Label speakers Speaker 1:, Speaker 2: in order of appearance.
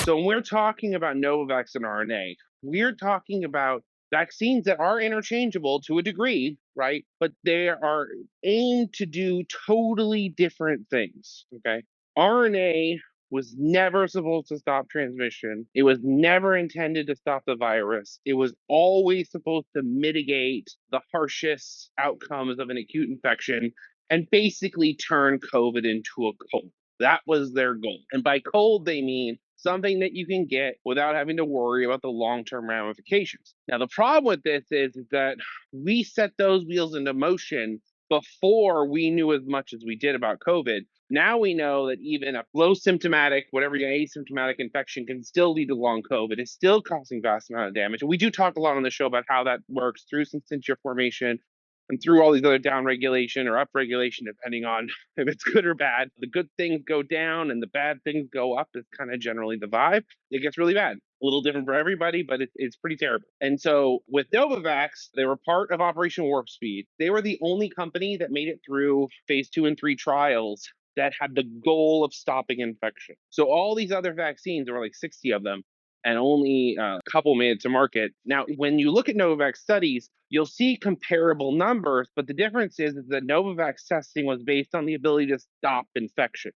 Speaker 1: So when we're talking about Novavax and RNA, we're talking about vaccines that are interchangeable to a degree, right? But they are aimed to do totally different things. Okay. RNA was never supposed to stop transmission. It was never intended to stop the virus. It was always supposed to mitigate the harshest outcomes of an acute infection and basically turn COVID into a cold. That was their goal. And by cold, they mean something that you can get without having to worry about the long-term ramifications. Now, the problem with this is that we set those wheels into motion before we knew as much as we did about COVID. Now we know that even a low symptomatic, whatever your asymptomatic infection can still lead to long COVID. It's still causing vast amount of damage. And we do talk a lot on the show about how that works through syncytial formation and through all these other down regulation or up regulation, depending on if it's good or bad. The good things go down and the bad things go up is kind of generally the vibe. It gets really bad. A little different for everybody, but it's pretty terrible. And so with Novavax, they were part of Operation Warp Speed. They were the only company that made it through phase 2 and 3 trials that had the goal of stopping infection. So all these other vaccines, there were like 60 of them, and only a couple made it to market. Now, when you look at Novavax studies, you'll see comparable numbers, but the difference is that Novavax testing was based on the ability to stop infection.